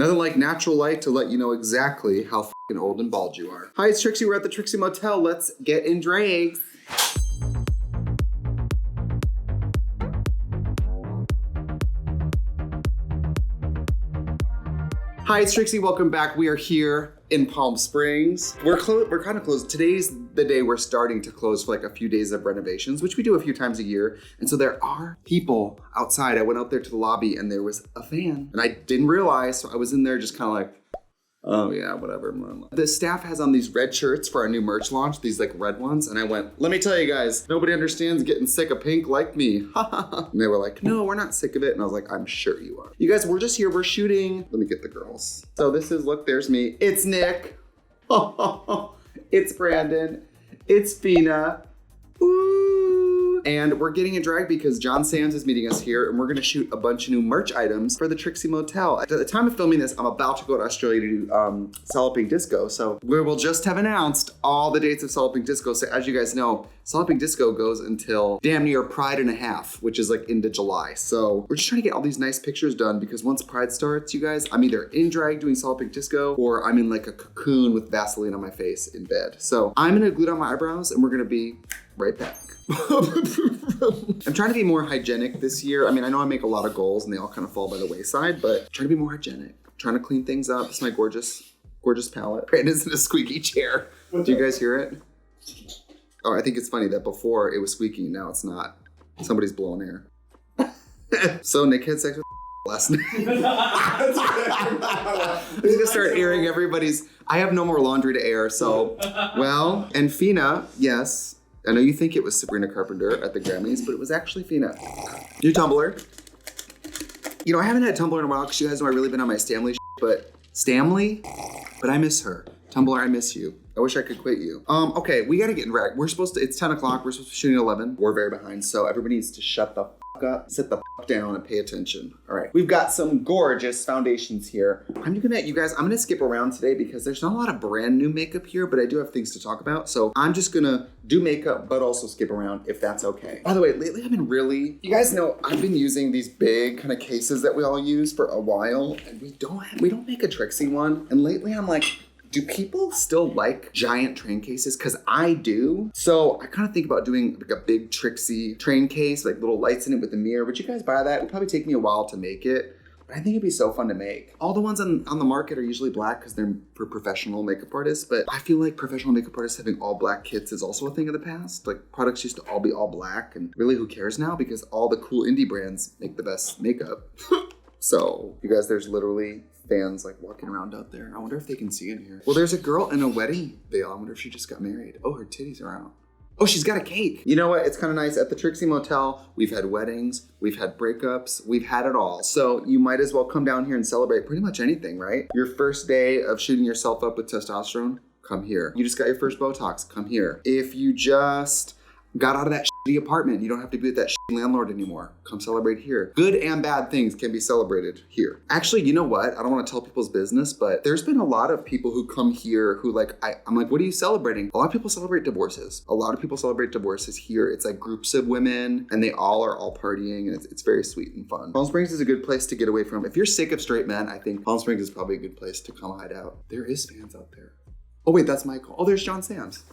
Nothing like natural light to let you know exactly how fucking old and bald you are. Hi, it's Trixie. We're at the Trixie Motel. Let's get in drags. Hi, it's Trixie. Welcome back. We are here in Palm Springs. We're kind of closed. Today's the day we're starting to close for like a few days of renovations, which we do a few times a year. And so there are people outside. I went out there to the lobby and there was a fan. And I didn't realize, so I was in there just kind of like, oh yeah, whatever. The staff has on these red shirts for our new merch launch, these like red ones. And I went, let me tell you guys, nobody understands getting sick of pink like me. And they were like, no, we're not sick of it. And I was like, I'm sure you are. You guys, we're just here, we're shooting. Let me get the girls. So this is, look, there's me. It's Nick. It's Brandon. It's Fina. Ooh. And we're getting in drag because John Sands is meeting us here and we're gonna shoot a bunch of new merch items for the Trixie Motel. At the time of filming this, I'm about to go to Australia to do Solid Pink Disco. So we will just have announced all the dates of Solid Pink Disco. So as you guys know, Solid Pink Disco goes until damn near Pride and a half, which is like into July. So we're just trying to get all these nice pictures done because once Pride starts, you guys, I'm either in drag doing Solid Pink Disco or I'm in like a cocoon with Vaseline on my face in bed. So I'm gonna glue down my eyebrows and we're gonna be right back. I'm trying to be more hygienic this year. I mean, I know I make a lot of goals and they all kind of fall by the wayside, but I'm trying to be more hygienic. I'm trying to clean things up. It's my gorgeous palette. Brandon's in a squeaky chair. Do you guys hear it? Oh, I think it's funny that before it was squeaking, now it's not. Somebody's blowing air. So Nick had sex with last night. I'm gonna start airing everybody's. I have no more laundry to air, so, well, and Fina, yes. I know you think it was Sabrina Carpenter at the Grammys, but it was actually Fina. New Tumblr. You know, I haven't had Tumblr in a while because you guys know I've really been on my Stanley but I miss her. Tumblr, I miss you. I wish I could quit you. Okay, we gotta get in drag. It's 10 o'clock, we're supposed to be shooting at 11. We're very behind, so everybody needs to shut the fuck up, sit the fuck down and pay attention. All right, we've got some gorgeous foundations here. I'm gonna skip around today because there's not a lot of brand new makeup here, but I do have things to talk about. So I'm just gonna do makeup, but also skip around if that's okay. By the way, lately I've been you guys know I've been using these big kind of cases that we all use for a while, and we don't make a Trixie one. And lately I'm like, do people still like giant train cases? Because I do. So I kind of think about doing like a big Trixie train case, like little lights in it with a mirror. Would you guys buy that? It would probably take me a while to make it, but I think it'd be so fun to make. All the ones on the market are usually black because they're for professional makeup artists, but I feel like professional makeup artists having all black kits is also a thing of the past. Like products used to all be all black, and really who cares now because all the cool indie brands make the best makeup. So you guys, there's literally fans like walking around out there. I wonder if they can see in here. Well, there's a girl in a wedding veil. I wonder if she just got married. Oh, her titties are out. Oh, she's got a cake. You know what? It's kind of nice. At the Trixie Motel, we've had weddings, we've had breakups, we've had it all. So you might as well come down here and celebrate pretty much anything, right? Your first day of shooting yourself up with testosterone, come here. You just got your first Botox, come here. If you just got out of that shitty apartment, you don't have to be with that shitty landlord anymore. Come celebrate here. Good and bad things can be celebrated here. Actually, you know what? I don't want to tell people's business, but there's been a lot of people who come here who I'm like, what are you celebrating? A lot of people celebrate divorces. A lot of people celebrate divorces here. It's like groups of women and they all are partying and it's very sweet and fun. Palm Springs is a good place to get away from. If you're sick of straight men, I think Palm Springs is probably a good place to come hide out. There is fans out there. Oh wait, that's Michael. Oh, there's John Sands.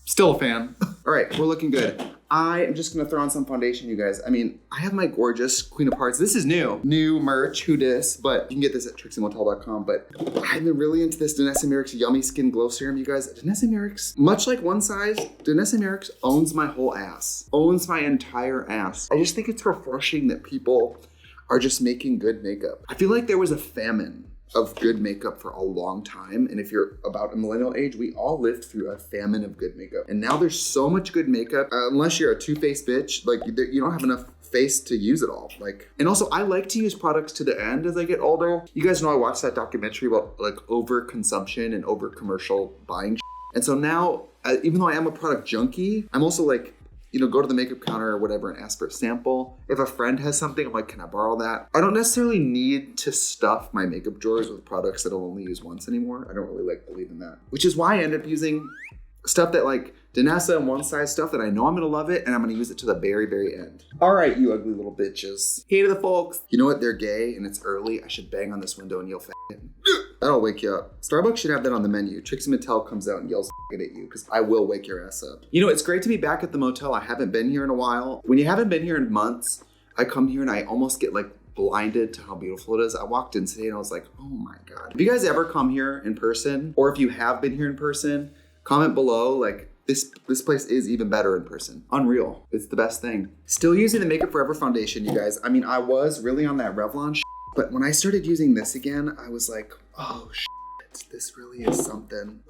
Still a fan. All right, we're looking good. I am just gonna throw on some foundation, you guys. I mean, I have my gorgeous Queen of Hearts. This is new merch, who dis, but you can get this at trixiemotel.com. But I've been really into this Danessa Myricks Yummy Skin Glow Serum, you guys. Danessa Myricks, much like One Size, Danessa Myricks owns my whole ass, owns my entire ass. I just think it's refreshing that people are just making good makeup. I feel like there was a famine of good makeup for a long time. And if you're about a millennial age, we all lived through a famine of good makeup. And now there's so much good makeup, unless you're a two-faced bitch, like you don't have enough face to use it all. And also I like to use products to the end as I get older. You guys know I watched that documentary about like over-consumption and over-commercial buying. And so now, even though I am a product junkie, I'm also like, go to the makeup counter or whatever and ask for a sample. If a friend has something, I'm like, can I borrow that? I don't necessarily need to stuff my makeup drawers with products that I'll only use once anymore. I don't really believe in that. Which is why I end up using Stuff that like Danessa and One Size stuff that I know I'm gonna love it and I'm gonna use it to the very, very end. All right, you ugly little bitches. Hey to the folks. You know what? They're gay and it's early. I should bang on this window and yell faggot. That'll wake you up. Starbucks should have that on the menu. Trixie Mattel comes out and yells faggot at you because I will wake your ass up. You know, it's great to be back at the motel. I haven't been here in a while. When you haven't been here in months, I come here and I almost get like blinded to how beautiful it is. I walked in today and I was like, oh my God. Have you guys ever come here in person? Or if you have been here in person, comment below. Like this place is even better in person. Unreal. It's the best thing. Still using the Makeup Forever foundation, you guys. I mean, I was really on that Revlon shit, but when I started using this again, I was like, oh shit, this really is something.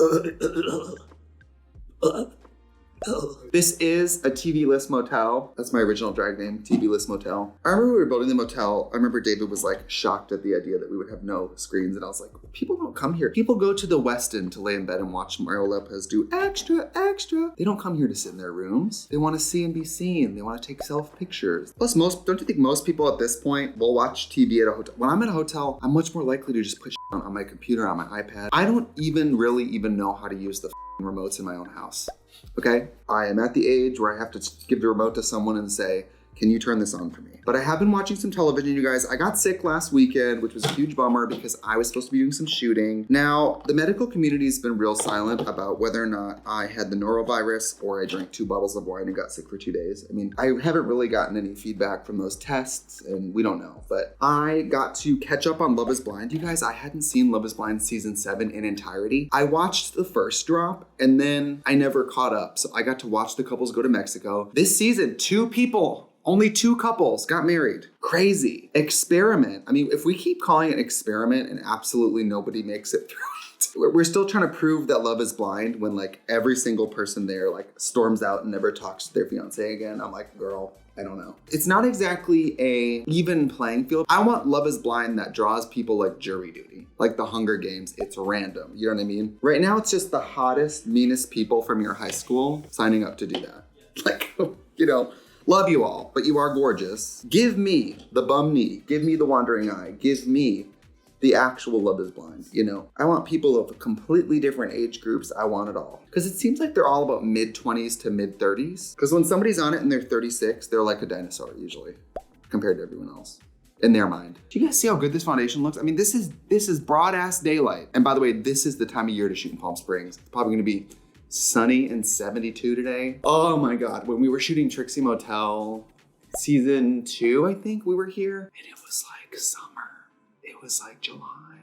This is a TV-less motel. That's my original drag name, TV-less motel. I remember we were building the motel. I remember David was like shocked at the idea that we would have no screens. And I was like, people don't come here. People go to the West End to lay in bed and watch Mario Lopez do extra, extra. They don't come here to sit in their rooms. They want to see and be seen. They want to take self-pictures. Plus, don't you think most people at this point will watch TV at a hotel? When I'm at a hotel, I'm much more likely to just put shit on my computer, on my iPad. I don't even really know how to use the remotes in my own house. Okay, I am at the age where I have to give the remote to someone and say, can you turn this on for me? But I have been watching some television, you guys. I got sick last weekend, which was a huge bummer because I was supposed to be doing some shooting. Now, the medical community has been real silent about whether or not I had the norovirus or I drank 2 bottles of wine and got sick for 2 days. I mean, I haven't really gotten any feedback from those tests and we don't know. But I got to catch up on Love is Blind. You guys, I hadn't seen Love is Blind season 7 in entirety. I watched the first drop and then I never caught up. So I got to watch the couples go to Mexico. This season, only 2 couples got married. Crazy. Experiment. I mean, if we keep calling it experiment and absolutely nobody makes it through it, we're still trying to prove that Love is Blind when like every single person there like storms out and never talks to their fiance again. I'm like, girl, I don't know. It's not exactly a even playing field. I want Love is Blind that draws people like jury duty, like the Hunger Games. It's random, you know what I mean? Right now, it's just the hottest, meanest people from your high school signing up to do that. Like, you know, love you all, but you are gorgeous. Give me the bum knee. Give me the wandering eye. Give me the actual Love is Blind, you know? I want people of completely different age groups. I want it all. Because it seems like they're all about mid-20s to mid-30s. Because when somebody's on it and they're 36, they're like a dinosaur usually, compared to everyone else. In their mind. Do you guys see how good this foundation looks? I mean, this is broad-ass daylight. And by the way, this is the time of year to shoot in Palm Springs. It's probably gonna be sunny and 72 today. Oh my God, when we were shooting Trixie Motel season 2, I think we were here, and it was like summer. It was like July.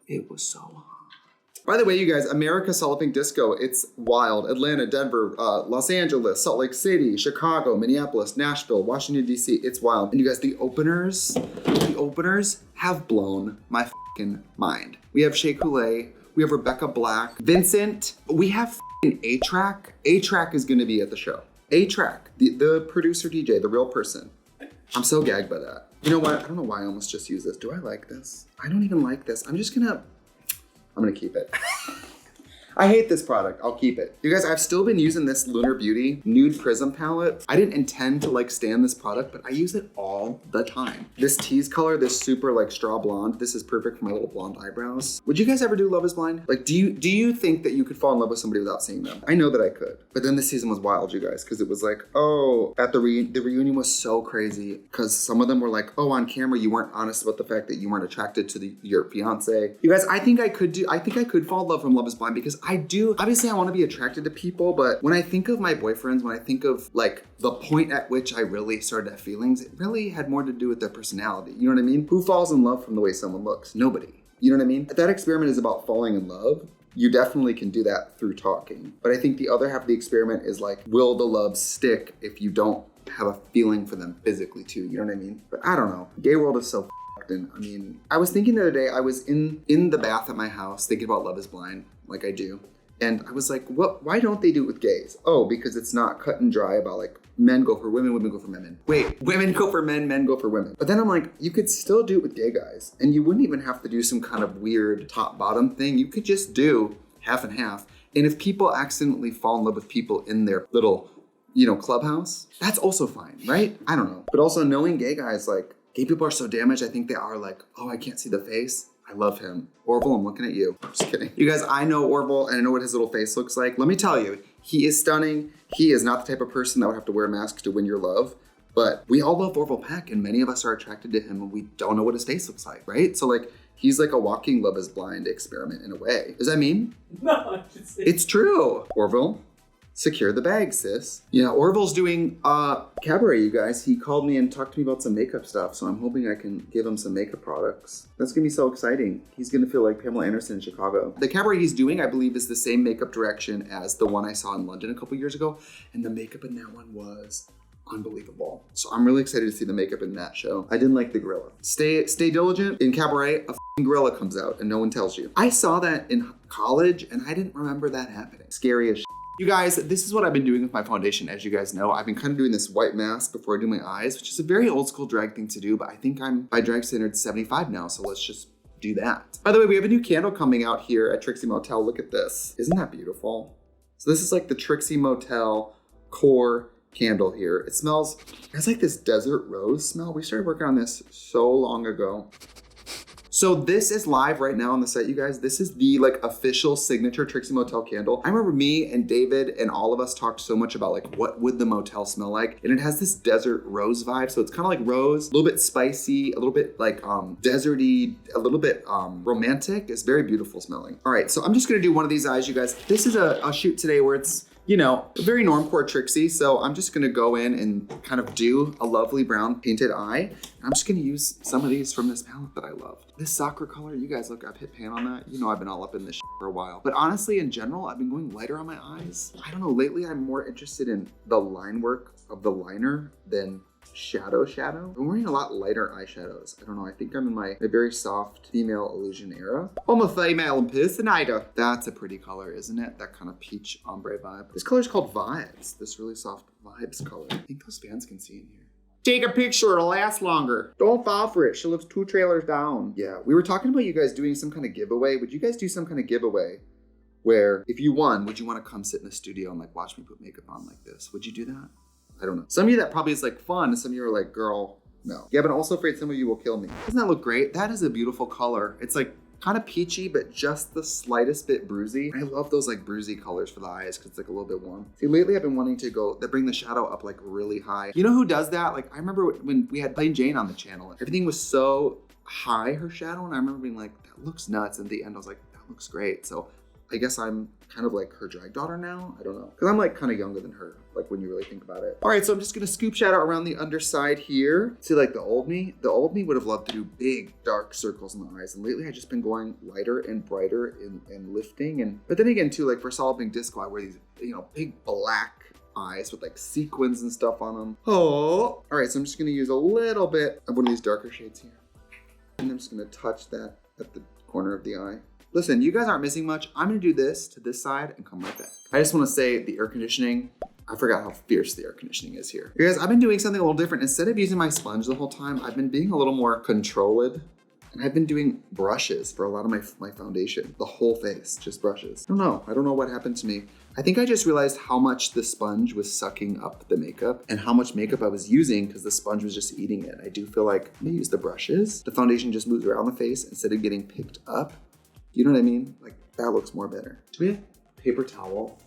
It was so hot. By the way, you guys, America Soloping Disco, it's wild. Atlanta, Denver, Los Angeles, Salt Lake City, Chicago, Minneapolis, Nashville, Washington, D.C. It's wild. And you guys, the openers have blown my fucking mind. We have Shea Coulee, we have Rebecca Black, Vincent, we have A-Track. A-Track is gonna be at the show. A-Track, the producer DJ, the real person. I'm so gagged by that. You know what? I don't know why I almost just used this. Do I like this? I don't even like this. I'm gonna keep it. I hate this product. I'll keep it. You guys, I've still been using this Lunar Beauty Nude Prism palette. I didn't intend to like stand this product, but I use it all the time. This tease color, this super like straw blonde, this is perfect for my little blonde eyebrows. Would you guys ever do Love is Blind? Like, do you think that you could fall in love with somebody without seeing them? I know that I could. But then this season was wild, you guys, because it was like, oh, at the reunion was so crazy because some of them were like, oh, on camera, you weren't honest about the fact that you weren't attracted to your fiance. You guys, I think I could fall in love from Love is Blind because obviously I want to be attracted to people, but when I think of my boyfriends, when I think of like the point at which I really started to have feelings, it really had more to do with their personality. You know what I mean? Who falls in love from the way someone looks? Nobody. You know what I mean? If that experiment is about falling in love, you definitely can do that through talking. But I think the other half of the experiment is like, will the love stick if you don't have a feeling for them physically too? You know what I mean? But I don't know. Gay world is so and I mean, I was thinking the other day, I was in the bath at my house thinking about Love is Blind, like I do. And I was like, why don't they do it with gays? Oh, because it's not cut and dry about like men go for women, women go for men. Wait, women go for men, men go for women. But then I'm like, you could still do it with gay guys. And you wouldn't even have to do some kind of weird top-bottom thing. You could just do half and half. And if people accidentally fall in love with people in their little, clubhouse, that's also fine, right? I don't know. But also knowing gay guys, like, gay people are so damaged. I think they are like, oh, I can't see the face. I love him. Orville, I'm looking at you. I'm just kidding. You guys, I know Orville and I know what his little face looks like. Let me tell you, he is stunning. He is not the type of person that would have to wear a mask to win your love. But we all love Orville Peck and many of us are attracted to him and we don't know what his face looks like, right? So like, he's like a walking Love is Blind experiment in a way. Does that mean? No, I'm just saying. It's true. Orville, secure the bag, sis. Yeah, Orville's doing cabaret, you guys. He called me and talked to me about some makeup stuff, so I'm hoping I can give him some makeup products. That's gonna be so exciting. He's gonna feel like Pamela Anderson in Chicago. The cabaret he's doing, I believe, is the same makeup direction as the one I saw in London a couple years ago, and the makeup in that one was unbelievable. So I'm really excited to see the makeup in that show. I didn't like the gorilla. Stay diligent. In cabaret, a gorilla comes out and no one tells you. I saw that in college and I didn't remember that happening. Scary as shit. You guys, this is what I've been doing with my foundation. As you guys know, I've been kind of doing this white mask before I do my eyes, which is a very old school drag thing to do, but I think I'm by drag standard 75 now, so let's just do that. By the way, we have a new candle coming out here at Trixie Motel. Look at this. Isn't that beautiful? So this is like the Trixie Motel core candle here. It has like this desert rose smell. We started working on this so long ago. So this is live right now on the site, you guys. This is the like official signature Trixie Motel candle. I remember me and David and all of us talked so much about like what would the motel smell like, and it has this desert rose vibe. So it's kind of like rose, a little bit spicy, a little bit like deserty, a little bit romantic. It's very beautiful smelling. All right, so I'm just gonna do one of these eyes, you guys. This is a shoot today where it's, you know, a very normcore Trixie. So I'm just gonna go in and kind of do a lovely brown painted eye. I'm just gonna use some of these from this palette that I loved. This soccer color, you guys look, I've hit pan on that. You know I've been all up in this shit for a while. But honestly, in general, I've been going lighter on my eyes. I don't know, lately I'm more interested in the line work of the liner than shadow. I'm wearing a lot lighter eyeshadows. I don't know, I think I'm in my very soft female illusion era. I'm a female impersonator. That's a pretty color, isn't it? That kind of peach ombre vibe. This color is called Vibes, this really soft Vibes color. I think those fans can see in here. Take a picture, it'll last longer. Don't fall for it, she lives 2 trailers down. Yeah, we were talking about you guys doing some kind of giveaway. Would you guys do some kind of giveaway where if you won, would you want to come sit in the studio and like watch me put makeup on like this? Would you do that? I don't know. Some of you that probably is like fun, and some of you are like, girl, no. Yeah, but I'm also afraid some of you will kill me. Doesn't that look great? That is a beautiful color. It's like kind of peachy, but just the slightest bit bruisey. I love those like bruisey colors for the eyes because it's like a little bit warm. See, lately I've been wanting to bring the shadow up like really high. You know who does that? Like I remember when we had Plain Jane on the channel, everything was so high, her shadow, and I remember being like, that looks nuts. And at the end I was like, that looks great. So I guess I'm kind of like her drag daughter now. I don't know. Because I'm like kind of younger than her, like when you really think about it. All right, so I'm just gonna scoop shadow around the underside here. See, like the old me would have loved to do big dark circles in the eyes. And lately I've just been going lighter and brighter and lifting. But then again too, like for Solid Pink Disco, I wear these, you know, big black eyes with like sequins and stuff on them. Oh, all right, so I'm just gonna use a little bit of one of these darker shades here. And I'm just gonna touch that at the corner of the eye. Listen, you guys aren't missing much. I'm gonna do this to this side and come right back. I just wanna say the air conditioning, I forgot how fierce the air conditioning is here. You guys, I've been doing something a little different. Instead of using my sponge the whole time, I've been being a little more controlled. And I've been doing brushes for a lot of my foundation. The whole face, just brushes. I don't know what happened to me. I think I just realized how much the sponge was sucking up the makeup and how much makeup I was using because the sponge was just eating it. I do feel like when I use the brushes, the foundation just moves around the face instead of getting picked up. You know what I mean? Like that looks more better. Do we have paper towel?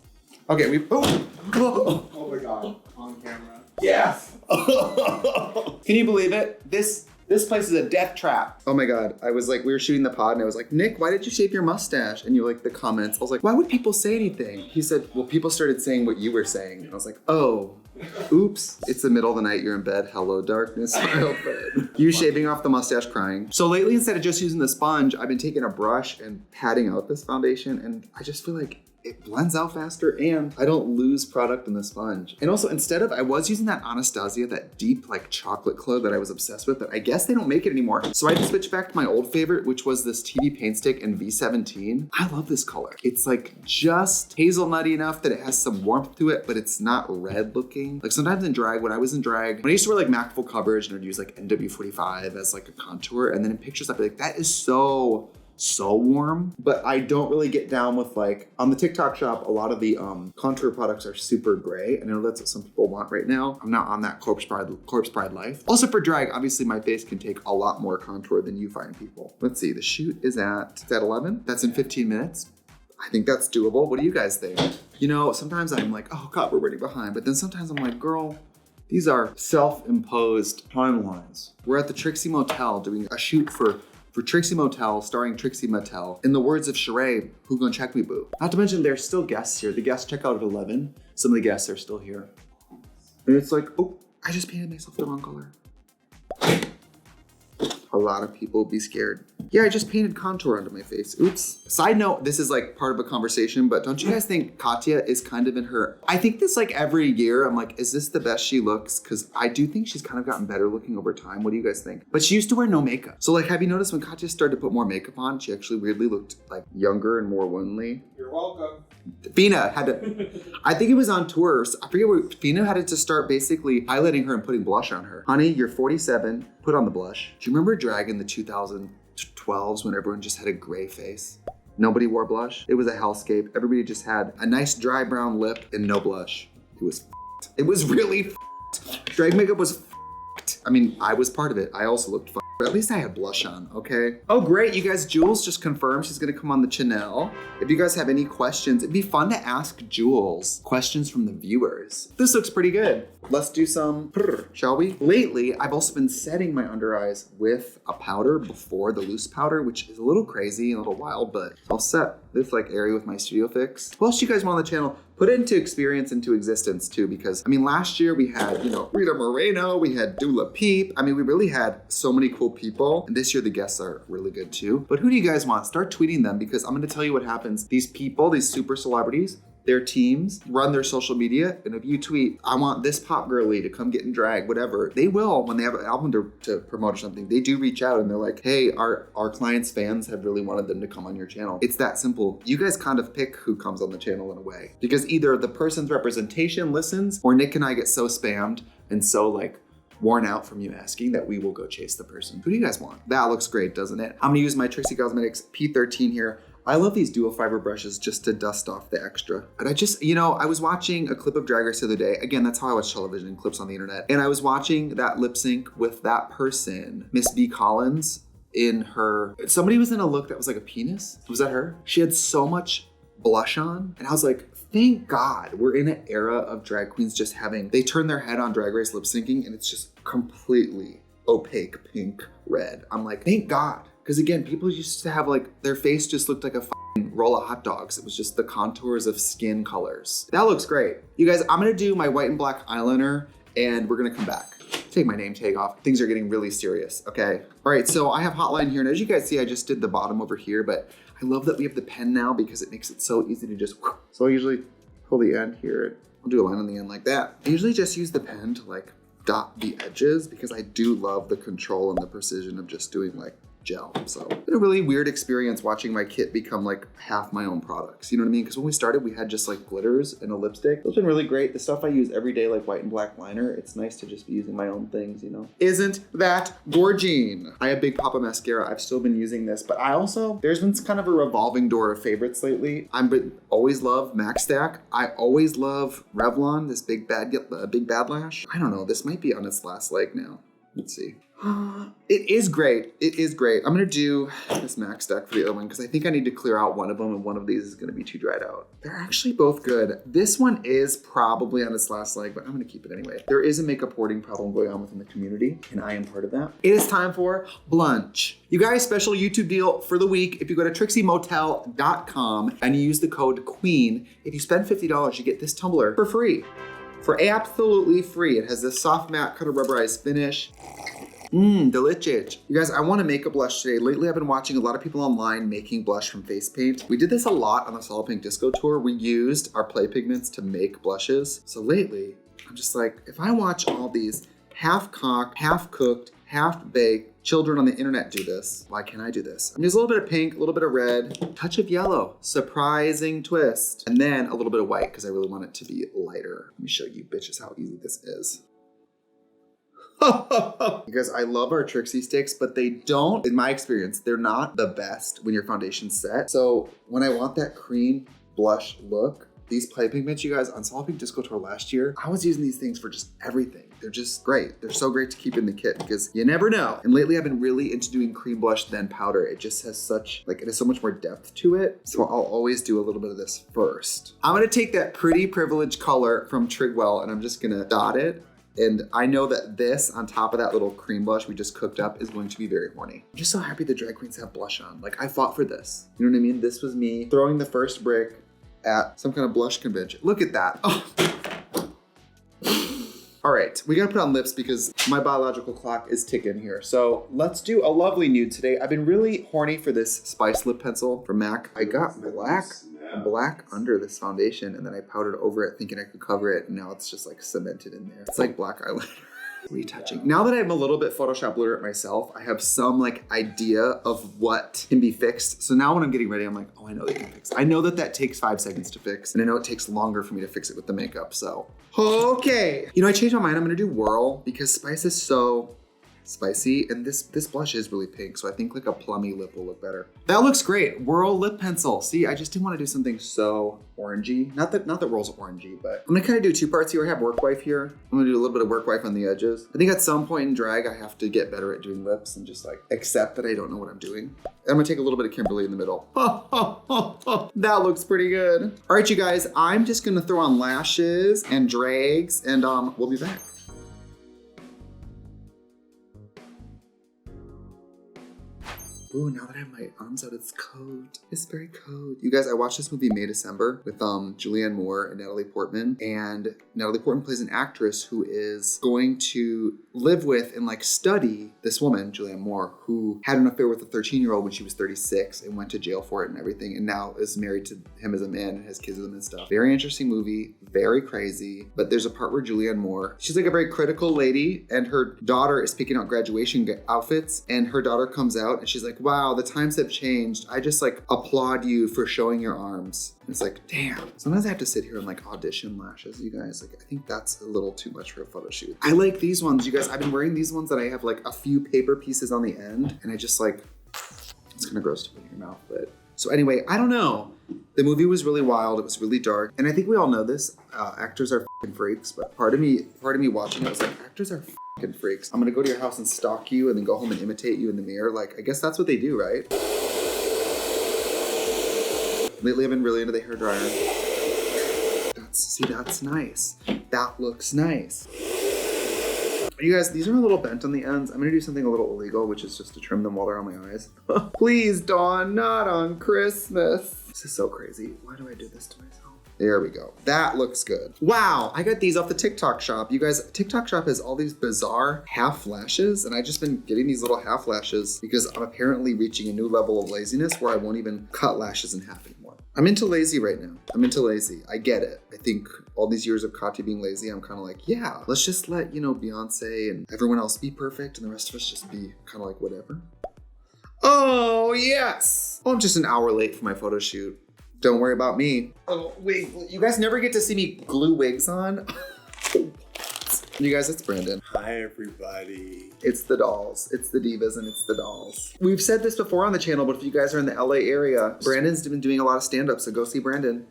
Okay, Oh my God, on camera. Yes. Can you believe it? This place is a death trap. Oh my God. I was like, we were shooting the pod and I was like, Nick, why did you shave your mustache? And you like the comments. I was like, why would people say anything? He said, well, people started saying what you were saying. And I was like, oh, oops. It's the middle of the night. You're in bed. Hello, darkness, my old friend. You shaving off the mustache crying. So lately, instead of just using the sponge, I've been taking a brush and patting out this foundation. And I just feel like it blends out faster and I don't lose product in the sponge. And also I was using that Anastasia, that deep like chocolate color that I was obsessed with, but I guess they don't make it anymore. So I just switched back to my old favorite, which was this TV paint stick in V17. I love this color. It's like just hazelnutty enough that it has some warmth to it, but it's not red looking. Like sometimes in drag, when I used to wear like MAC full coverage and I'd use like NW45 as like a contour, and then in pictures I'd be like, that is so so warm, but I don't really get down with like, on the TikTok shop, a lot of the contour products are super gray. And I know that's what some people want right now. I'm not on that corpse bride life. Also for drag, obviously my face can take a lot more contour than you fine people. Let's see, the shoot is at 11. That's in 15 minutes. I think that's doable. What do you guys think? You know, sometimes I'm like, oh God, we're running behind. But then sometimes I'm like, girl, these are self-imposed timelines. We're at the Trixie Motel doing a shoot for Trixie Motel, starring Trixie Mattel. In the words of Sheree, who gonna check me, boo? Not to mention there's still guests here. The guests check out at 11. Some of the guests are still here. And it's like, oh, I just painted myself the wrong color. A lot of people be scared. Yeah, I just painted contour onto my face. Oops. Side note, this is like part of a conversation, but don't you guys think Katya is kind of in her... I think this like every year, I'm like, is this the best she looks? Because I do think she's kind of gotten better looking over time. What do you guys think? But she used to wear no makeup. So like, have you noticed when Katya started to put more makeup on, she actually weirdly looked like younger and more womanly? You're welcome. Fina had to, I think it was on tours. I forget where Fina had to start basically highlighting her and putting blush on her. Honey, you're 47, put on the blush. Do you remember drag in the 2012s when everyone just had a gray face? Nobody wore blush. It was a hellscape. Everybody just had a nice dry brown lip and no blush. It was f***ed. It was really f***ed. Drag makeup was f***ed. I mean, I was part of it. I also looked f***ed. But at least I had blush on, okay? Oh, great, you guys, Jules just confirmed she's gonna come on the channel. If you guys have any questions, it'd be fun to ask Jules questions from the viewers. This looks pretty good. Let's do some, shall we? Lately, I've also been setting my under eyes with a powder before the loose powder, which is a little crazy and a little wild, but I'll set this like area with my Studio Fix. Who else you guys want on the channel? Put it into experience, into existence too, because I mean, last year we had, you know, Rita Moreno, we had Dula Peep. I mean, we really had so many cool people. And this year the guests are really good too. But who do you guys want? Start tweeting them because I'm gonna tell you what happens. These people, these super celebrities, their teams run their social media, and if you tweet, I want this pop girly to come get in drag, whatever, they will, when they have an album to promote or something, they do reach out and they're like, hey, our clients' fans have really wanted them to come on your channel. It's that simple. You guys kind of pick who comes on the channel in a way, because either the person's representation listens, or Nick and I get so spammed and so like worn out from you asking that we will go chase the person. Who do you guys want? That looks great, doesn't it? I'm gonna use my Trixie Cosmetics P13 here. I love these dual fiber brushes just to dust off the extra. And I just, you know, I was watching a clip of Drag Race the other day. Again, that's how I watch television, clips on the internet. And I was watching that lip sync with that person, Miss B. Collins, in her, somebody was in a look that was like a penis. Was that her? She had so much blush on. And I was like, thank God we're in an era of drag queens just having, they turn their head on Drag Race lip syncing and it's just completely opaque pink red. I'm like, thank God. Because again, people used to have like, their face just looked like a fucking roll of hot dogs. It was just the contours of skin colors. That looks great. You guys, I'm gonna do my white and black eyeliner and we're gonna come back. Take my name tag off. Things are getting really serious, okay? All right, so I have Hotline here, and as you guys see, I just did the bottom over here, but I love that we have the pen now because it makes it so easy to just, so I usually pull the end here. I'll do a line on the end like that. I usually just use the pen to like dot the edges because I do love the control and the precision of just doing like gel. So it's been a really weird experience watching my kit become like half my own products. You know what I mean? Because when we started, we had just like glitters and a lipstick. It's been really great. The stuff I use every day, like white and black liner, it's nice to just be using my own things, you know? Isn't that gorgine? I have Big Papa mascara. I've still been using this, but I also, there's been kind of a revolving door of favorites lately. Always love Max Stack. I always love Revlon, this big bad lash. I don't know, this might be on its last leg now. Let's see. It is great. It is great. I'm gonna do this Max Stack for the other one because I think I need to clear out one of them and one of these is gonna be too dried out. They're actually both good. This one is probably on its last leg, but I'm gonna keep it anyway. There is a makeup hoarding problem going on within the community and I am part of that. It is time for Blunch. You guys, special YouTube deal for the week. If you go to trixiemotel.com and you use the code QUEEN, if you spend $50, you get this tumbler for free. For absolutely free. It has this soft matte kind of rubberized finish. Delicious. You guys, I want to make a blush today. Lately, I've been watching a lot of people online making blush from face paint. We did this a lot on the Solid Pink Disco Tour. We used our play pigments to make blushes. So lately, I'm just like, if I watch all these half-cocked, half-cooked, half-baked children on the internet do this, why can't I do this? I'm just a little bit of pink, a little bit of red, touch of yellow, surprising twist, and then a little bit of white because I really want it to be lighter. Let me show you bitches how easy this is. You guys, I love our Trixie sticks, but they don't, in my experience, they're not the best when your foundation's set. So when I want that cream blush look, these play pigments, you guys, on Solid Pink Disco Tour last year, I was using these things for just everything. They're just great. They're so great to keep in the kit because you never know. And lately I've been really into doing cream blush then powder. It just has such, like, it has so much more depth to it. So I'll always do a little bit of this first. I'm gonna take that Pretty Privilege color from Trigwell and I'm just gonna dot it. And I know that this on top of that little cream blush we just cooked up is going to be very horny. I'm just so happy the drag queens have blush on. Like, I fought for this. You know what I mean? This was me throwing the first brick at some kind of blush convention. Look at that. Oh. All right, we gotta put on lips because my biological clock is ticking here. So let's do a lovely nude today. I've been really horny for this Spice lip pencil from MAC. I got black under this foundation and then I powdered over it thinking I could cover it. And now it's just like cemented in there. It's like black eyeliner. Retouching. Now that I'm a little bit Photoshop literate myself, I have some like idea of what can be fixed. So now when I'm getting ready, I'm like, oh, I know they can fix. I know that that takes 5 seconds to fix. And I know it takes longer for me to fix it with the makeup, so. Okay. You know, I changed my mind. I'm gonna do Whirl because Spice is so spicy and this blush is really pink. So I think like a plummy lip will look better. That looks great. Whirl lip pencil. See, I just didn't want to do something so orangey. Not that Whirl's orangey, but I'm gonna kind of do 2 parts here. I have Work Wife here. I'm gonna do a little bit of Work Wife on the edges. I think at some point in drag, I have to get better at doing lips and just like accept that I don't know what I'm doing. I'm gonna take a little bit of Kimberly in the middle. That looks pretty good. All right, you guys, I'm just gonna throw on lashes and drags and we'll be back. Ooh, now that I have my arms out, it's cold. It's very cold. You guys, I watched this movie May December with Julianne Moore and Natalie Portman. And Natalie Portman plays an actress who is going to live with and like study this woman, Julianne Moore, who had an affair with a 13-year-old when she was 36 and went to jail for it and everything. And now is married to him as a man and has kids with him and stuff. Very interesting movie, very crazy. But there's a part where Julianne Moore, she's like a very critical lady and her daughter is picking out graduation outfits and her daughter comes out and she's like, wow, the times have changed. I just like applaud you for showing your arms. And it's like, damn. Sometimes I have to sit here and like audition lashes, you guys. Like, I think that's a little too much for a photo shoot. I like these ones, you guys. I've been wearing these ones that I have like a few paper pieces on the end. And I just like, it's kind of gross to put in your mouth, but. So anyway, I don't know. The movie was really wild. It was really dark. And I think we all know this. Actors are f***ing freaks. But part of me watching it was like, actors are f***ing freaks. I'm gonna go to your house and stalk you and then go home and imitate you in the mirror. Like, I guess that's what they do, right? Lately, I've been really into the hairdryer. That's nice. That looks nice. You guys, these are a little bent on the ends. I'm gonna do something a little illegal, which is just to trim them while they're on my eyes. Please, Dawn, not on Christmas. This is so crazy. Why do I do this to myself? There we go. That looks good. Wow, I got these off the TikTok shop. You guys, TikTok shop has all these bizarre half lashes, and I've just been getting these little half lashes because I'm apparently reaching a new level of laziness where I won't even cut lashes in half anymore. I'm into lazy right now. I'm into lazy. I get it. I think all these years of Kati being lazy, I'm kind of like, yeah, let's just let, you know, Beyonce and everyone else be perfect and the rest of us just be kind of like whatever. Oh, yes. Oh, I'm just an hour late for my photo shoot. Don't worry about me. Oh, wait, you guys never get to see me glue wigs on. You guys, it's Brandon. Hi, everybody. It's the dolls. It's the divas and it's the dolls. We've said this before on the channel, but if you guys are in the LA area, Brandon's been doing a lot of stand-up, so go see Brandon.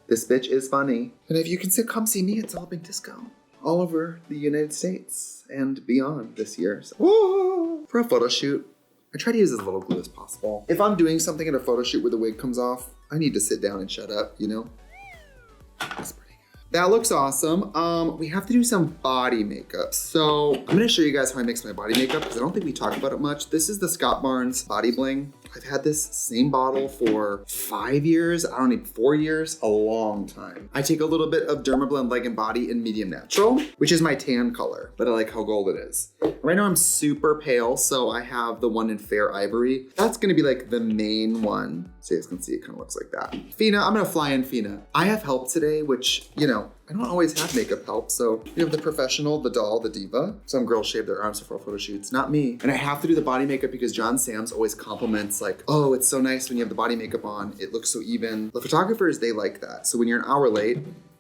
This bitch is funny. And if you can come see me, it's All Big Disco. All over the United States and beyond this year. So, whoa. For a photo shoot, I try to use as little glue as possible. If I'm doing something at a photo shoot where the wig comes off, I need to sit down and shut up, you know? That's pretty good. That looks awesome. We have to do some body makeup. So I'm gonna show you guys how I mix my body makeup because I don't think we talk about it much. This is the Scott Barnes Body Bling. I've had this same bottle for 5 years. I don't need 4 years, a long time. I take a little bit of Dermablend Leg and Body in Medium Natural, which is my tan color, but I like how gold it is. Right now I'm super pale, so I have the one in Fair Ivory. That's gonna be like the main one. So you guys can see it kind of looks like that. Fina, I'm gonna fly in Fina. I have help today, which, you know, I don't always have makeup help. So you have the professional, the doll, the diva. Some girls shave their arms before photo shoots, not me. And I have to do the body makeup because John Sams always compliments like, oh, it's so nice when you have the body makeup on. It looks so even. The photographers, they like that. So when you're an hour late,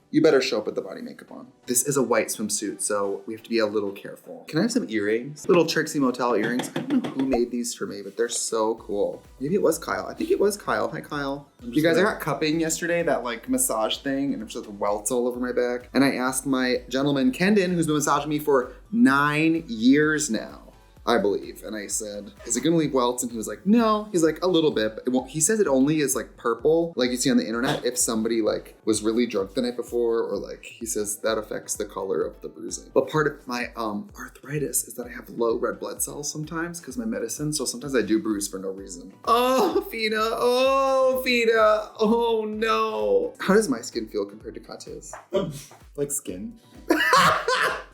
You better show up with the body makeup on. This is a white swimsuit, so we have to be a little careful. Can I have some earrings? Little Trixie Motel earrings. I don't know who made these for me, but they're so cool. Maybe it was Kyle. I think it was Kyle. Hi, Kyle. You guys, I got cupping yesterday, that like massage thing, and it was just welts all over my back. And I asked my gentleman, Kendon, who's been massaging me for 9 years now, I believe. And I said, is it gonna leave welts? And he was like, no. He's like, a little bit. But it won't. He says it only is like purple, like you see on the internet, if somebody like was really drunk the night before, or like, he says that affects the color of the bruising. But part of my arthritis is that I have low red blood cells sometimes because of my medicine. So sometimes I do bruise for no reason. Oh, Fina. Oh, Fina. Oh, no. How does my skin feel compared to Katya's? Like skin.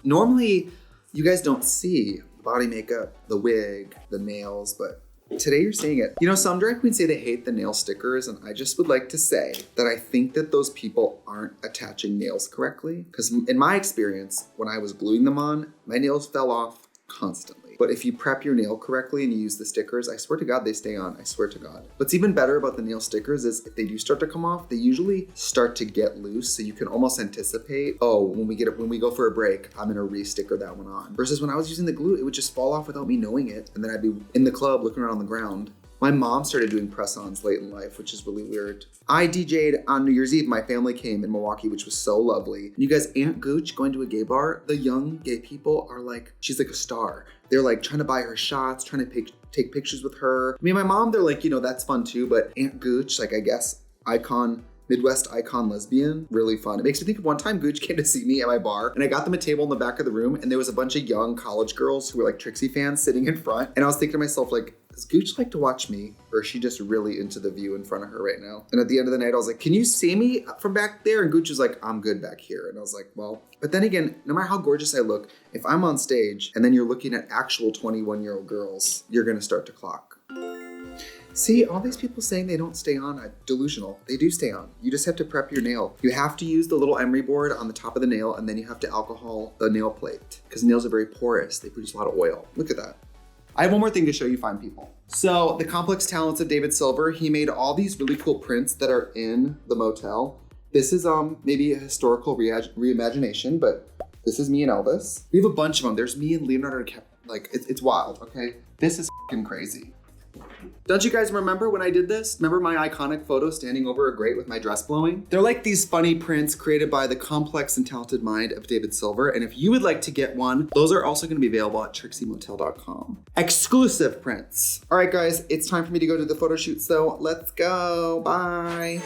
Normally, you guys don't see body makeup, the wig, the nails, but today you're seeing it. You know, some drag queens say they hate the nail stickers, and I just would like to say that I think that those people aren't attaching nails correctly. Because in my experience, when I was gluing them on, my nails fell off constantly. But if you prep your nail correctly and you use the stickers, I swear to God, they stay on. I swear to God. What's even better about the nail stickers is if they do start to come off, they usually start to get loose. So you can almost anticipate, oh, when we go for a break, I'm gonna re-sticker that one on. Versus when I was using the glue, it would just fall off without me knowing it. And then I'd be in the club looking around on the ground. My mom started doing press-ons late in life, which is really weird. I DJ'd on New Year's Eve. My family came in Milwaukee, which was so lovely. You guys, Aunt Gooch going to a gay bar, the young gay people are like, she's like a star. They're like trying to buy her shots, trying to take pictures with her. Me and my mom, they're like, you know, that's fun too, but Aunt Gooch, like I guess, Midwest icon lesbian, really fun. It makes me think of one time Gooch came to see me at my bar and I got them a table in the back of the room and there was a bunch of young college girls who were like Trixie fans sitting in front. And I was thinking to myself, like, does Gooch like to watch me or is she just really into the view in front of her right now? And at the end of the night, I was like, can you see me from back there? And Gooch was like, I'm good back here. And I was like, well, but then again, no matter how gorgeous I look, if I'm on stage and then you're looking at actual 21-year-old girls, you're gonna start to clock. See, all these people saying they don't stay on, delusional. They do stay on. You just have to prep your nail. You have to use the little emery board on the top of the nail and then you have to alcohol the nail plate because nails are very porous. They produce a lot of oil. Look at that. I have one more thing to show you fine people. So the complex talents of David Silver, he made all these really cool prints that are in the motel. This is maybe a historical reimagination, but this is me and Elvis. We have a bunch of them. There's me and Leonardo DiCaprio. Like, it's wild, okay? This is fucking crazy. Don't you guys remember when I did this? Remember my iconic photo standing over a grate with my dress blowing? They're like these funny prints created by the complex and talented mind of David Silver. And if you would like to get one, those are also gonna be available at trixiemotel.com. Exclusive prints. All right, guys, it's time for me to go to the photo shoot. So let's go, bye.